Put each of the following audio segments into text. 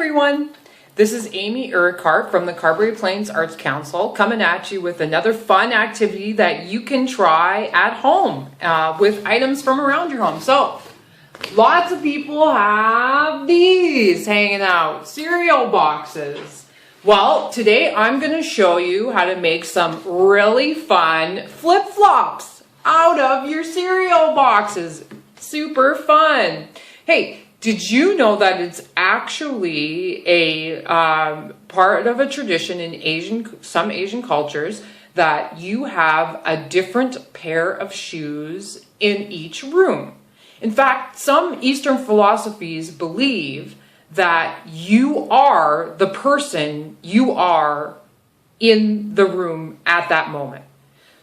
everyone. This is Amy Urquhart from the Carberry Plains Arts Council coming at you with another fun activity that you can try at home with items from around your home. So, lots of people have these hanging out, cereal boxes. Well, today I'm going to show you how to make some really fun flip-flops out of your cereal boxes. Super fun. Hey, did you know that it's actually a part of a tradition in some Asian cultures that you have a different pair of shoes in each room? In fact, some Eastern philosophies believe that you are the person you are in the room at that moment.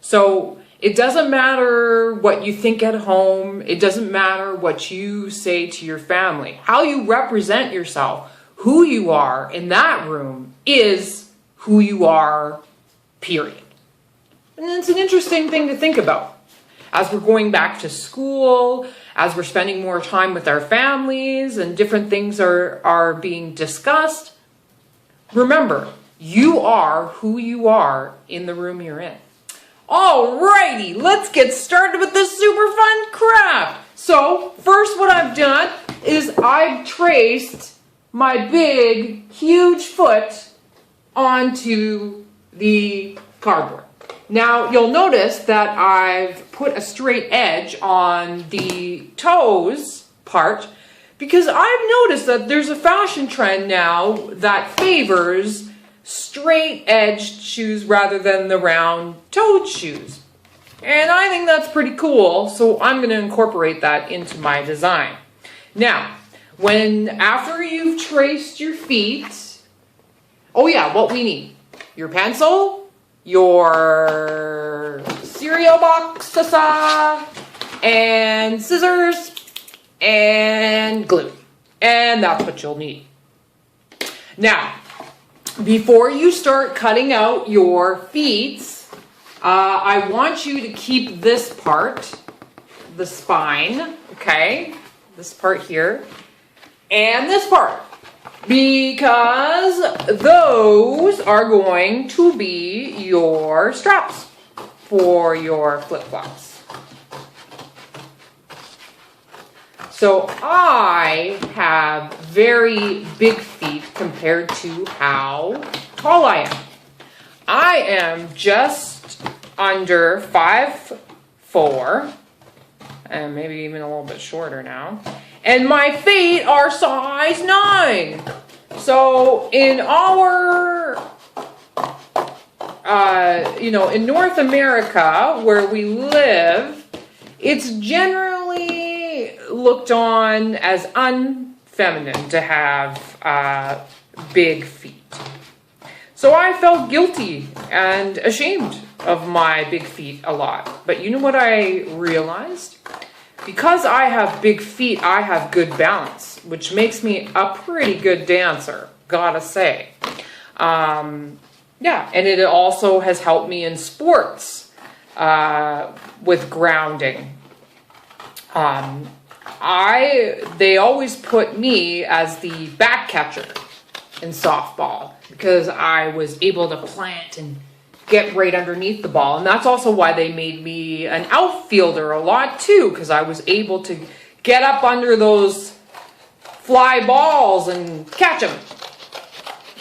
So it doesn't matter what you think at home. It doesn't matter what you say to your family. How you represent yourself, who you are in that room is who you are, period. And it's an interesting thing to think about. As we're going back to school, as we're spending more time with our families and different things are being discussed, remember, you are who you are in the room you're in. Alrighty, let's get started with this super fun craft. So, first what I've done is I've traced my big, huge foot onto the cardboard. Now, you'll notice that I've put a straight edge on the toes part because I've noticed that there's a fashion trend now that favors straight-edged shoes rather than the round-toed shoes. And I think that's pretty cool, so I'm going to incorporate that into my design. Now, after you've traced your feet, what we need. Your pencil, your cereal box, and scissors, and glue. And that's what you'll need. Now, before you start cutting out your feet, I want you to keep this part, the spine, okay? This part here, and this part, because those are going to be your straps for your flip-flops. So I have very big feet compared to how tall I am. I am just under 5'4", and maybe even a little bit shorter now. And my feet are size 9. So in in North America, where we live, it's generally looked on as unfeminine to have big feet. So I felt guilty and ashamed of my big feet a lot. But you know what I realized? Because I have big feet, I have good balance, which makes me a pretty good dancer, gotta say. And it also has helped me in sports with grounding. They always put me as the back catcher in softball because I was able to plant and get right underneath the ball. And that's also why they made me an outfielder a lot too, because I was able to get up under those fly balls and catch them.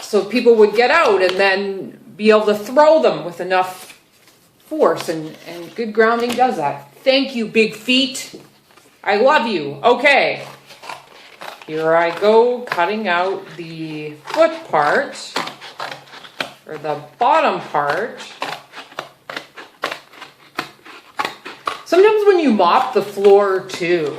So people would get out and then be able to throw them with enough force, and good grounding does that. Thank you, big feet. I love you. Okay, here I go cutting out the foot part, or the bottom part. Sometimes when you mop the floor too,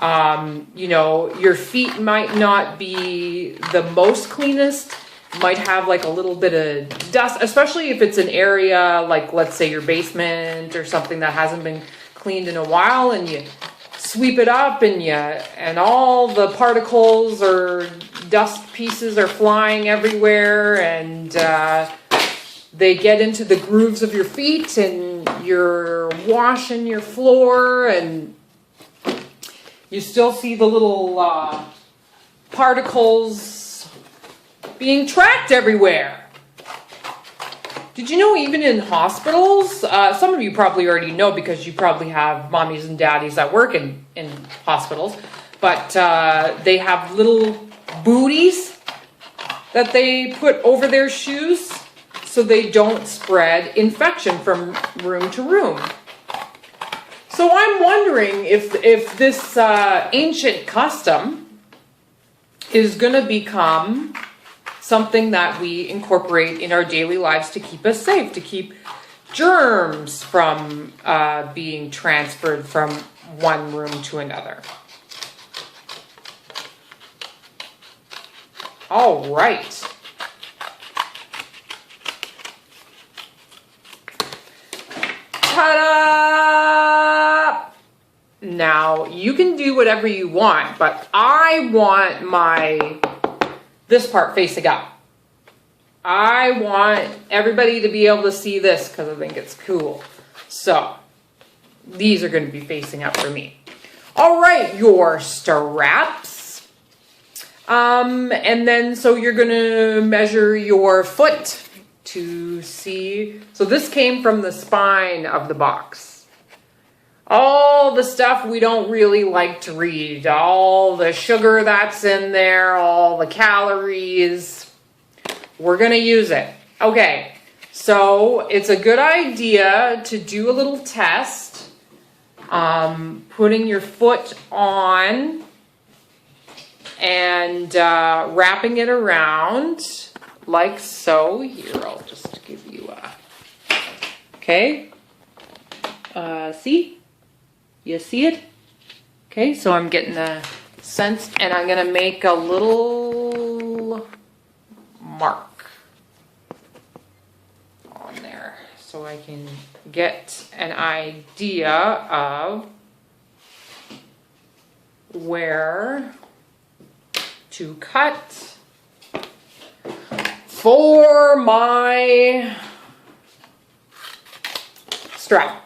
your feet might not be the most cleanest, might have like a little bit of dust, especially if it's an area like, let's say, your basement or something that hasn't been cleaned in a while, and you sweep it up and all the particles or dust pieces are flying everywhere, and they get into the grooves of your feet, and you're washing your floor, and you still see the little particles being tracked everywhere. Did you know even in hospitals, some of you probably already know because you probably have mommies and daddies that work in hospitals, but they have little booties that they put over their shoes so they don't spread infection from room to room. So I'm wondering if this ancient custom is going to become something that we incorporate in our daily lives to keep us safe, to keep germs from being transferred from one room to another. All right. Ta-da! Now, you can do whatever you want, but I want this part facing up. I want everybody to be able to see this because I think it's cool. So, these are going to be facing up for me. All right, your straps. And then, so you're going to measure your foot to see. So this came from the spine of the box. All the stuff we don't really like to read. All the sugar that's in there, all the calories. We're going to use it. Okay, so it's a good idea to do a little test. Putting your foot on and wrapping it around like so. Here, I'll just give you a... Okay. See? You see it? Okay, so I'm getting a sense, and I'm going to make a little mark on there so I can get an idea of where to cut for my strap.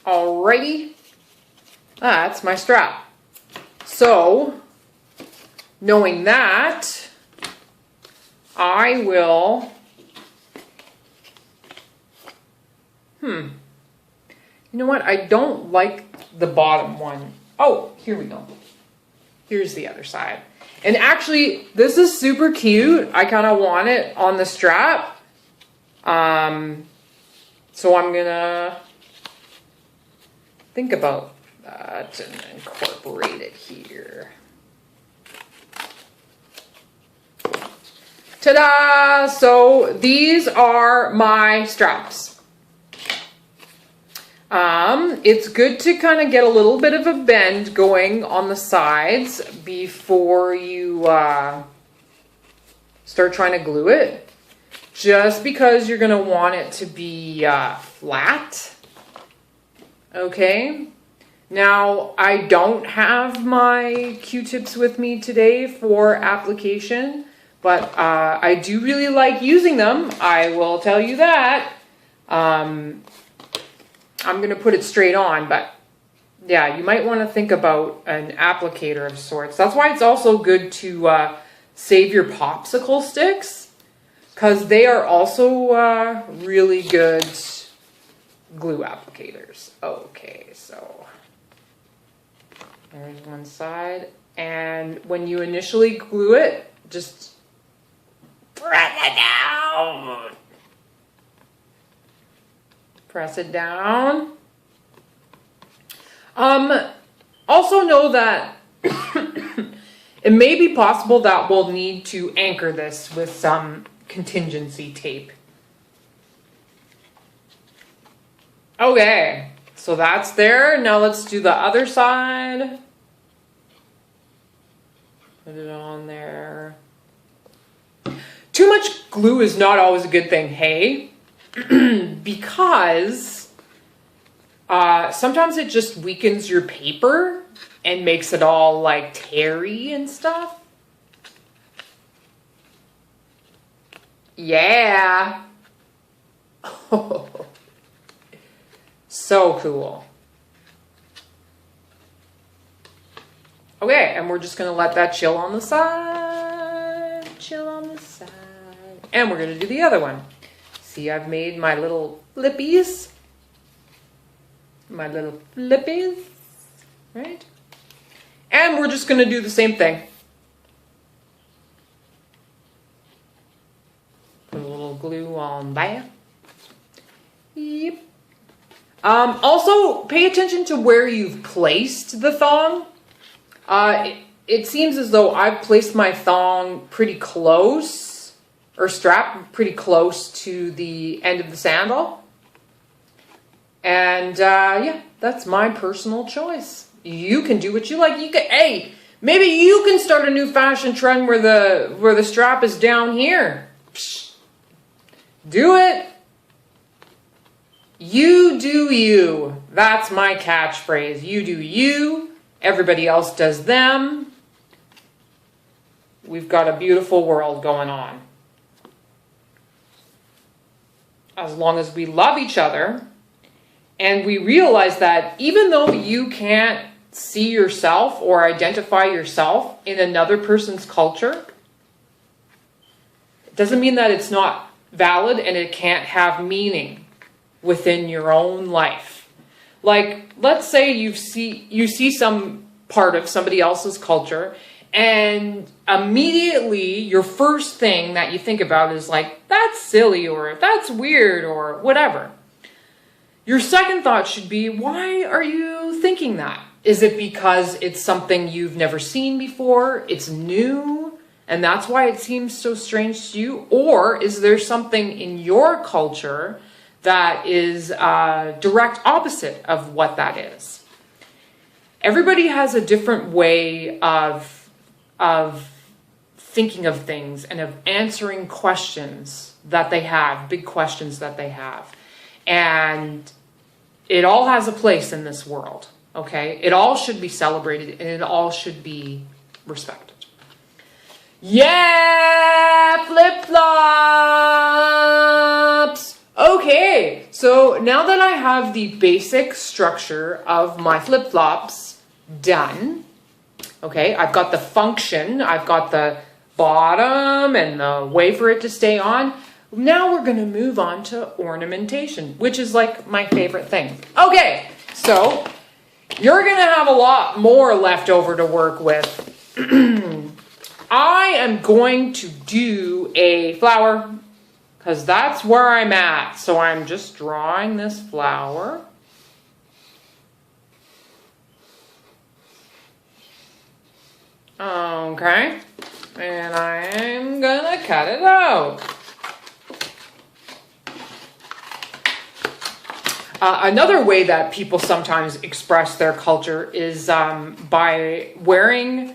Alrighty, that's my strap. So, knowing that, I will, you know what, I don't like the bottom one. Oh, here we go. Here's the other side. And actually, this is super cute. I kind of want it on the strap. So I'm gonna think about that and incorporate it here. Ta-da! So these are my straps. It's good to kind of get a little bit of a bend going on the sides before you start trying to glue it. Just because you're going to want it to be flat. Okay. Now, I don't have my Q-tips with me today for application, but I do really like using them. I will tell you that. I'm going to put it straight on, but yeah, you might want to think about an applicator of sorts. That's why it's also good to save your popsicle sticks, because they are also really good glue applicators. Okay, so there's one side. And when you initially glue it, just press it down. Press it down. Also know that it may be possible that we'll need to anchor this with some contingency tape. Okay, so that's there. Now let's do the other side. Put it on there. Too much glue is not always a good thing, hey? Because sometimes it just weakens your paper and makes it all like teary and stuff. Yeah. So cool. Okay, and we're just gonna let that chill on the side, chill on the side. And we're gonna do the other one. See, I've made my little flippies. My little flippies, right? And we're just gonna do the same thing. Put a little glue on there. Yep. Also, pay attention to where you've placed the thong. It seems as though I've placed my thong pretty close, or strap pretty close to the end of the sandal. And yeah, that's my personal choice. You can do what you like. Hey, maybe you can start a new fashion trend where the strap is down here. Psh, do it. You do you. That's my catchphrase. You do you. Everybody else does them. We've got a beautiful world going on. As long as we love each other and we realize that even though you can't see yourself or identify yourself in another person's culture, it doesn't mean that it's not valid and it can't have meaning within your own life. Like, let's say you see some part of somebody else's culture, and immediately your first thing that you think about is like, that's silly, or that's weird, or whatever. Your second thought should be, why are you thinking that? Is it because it's something you've never seen before? It's new, and that's why it seems so strange to you? Or is there something in your culture that is direct opposite of what that is? Everybody has a different way of thinking of things and of answering questions that they have, big questions that they have. And it all has a place in this world, okay? It all should be celebrated and it all should be respected. Yeah, flip-flops! Okay, so now that I have the basic structure of my flip-flops done, okay, I've got the function, I've got the bottom and the way for it to stay on. Now we're going to move on to ornamentation, which is like my favorite thing. Okay, so you're going to have a lot more left over to work with. I am going to do a flower, because that's where I'm at. So I'm just drawing this flower. Okay. And I'm gonna cut it out. Another way that people sometimes express their culture is by wearing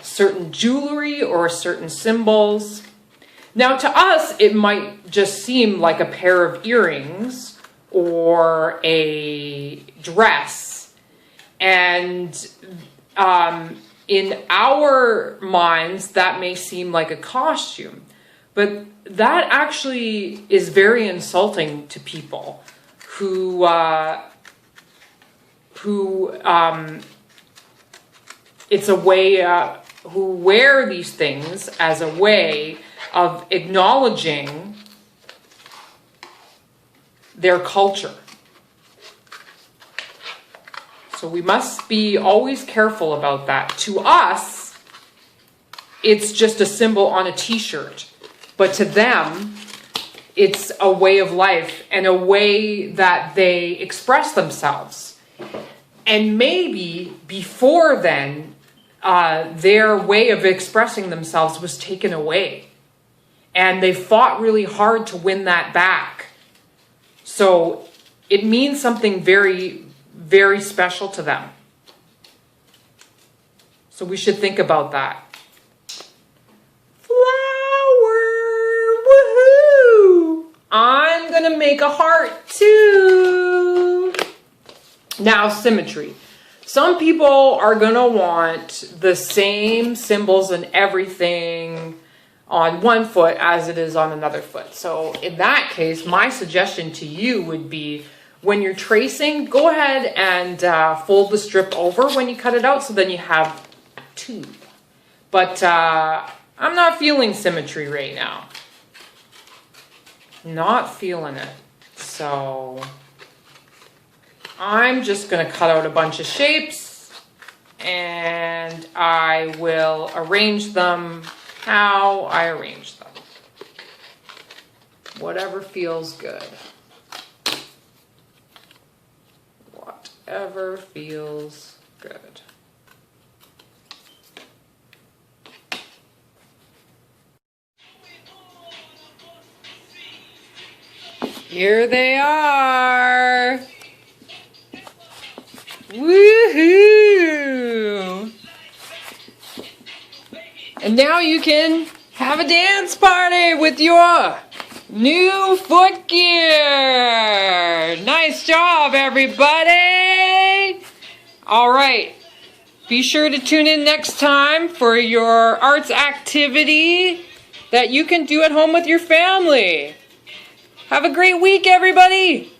certain jewelry or certain symbols. Now, to us, it might just seem like a pair of earrings or a dress. And in our minds, that may seem like a costume. But that actually is very insulting to people who it's a way, who wear these things as a way of acknowledging their culture. So we must be always careful about that. To us, it's just a symbol on a t-shirt. But to them, it's a way of life and a way that they express themselves. And maybe before then, their way of expressing themselves was taken away. And they fought really hard to win that back. So it means something very, very special to them. So we should think about that. Flower, woohoo! I'm gonna make a heart too. Now, symmetry. Some people are gonna want the same symbols and everything on one foot as it is on another foot. So in that case, my suggestion to you would be, when you're tracing, go ahead and fold the strip over when you cut it out, so then you have too. But I'm not feeling symmetry right now. Not feeling it. So I'm just going to cut out a bunch of shapes and I will arrange them how I arrange them. Whatever feels good. Whatever feels good. Here they are. Woohoo! And now you can have a dance party with your new foot gear. Nice job, everybody. All right. Be sure to tune in next time for your arts activity that you can do at home with your family. Have a great week, everybody.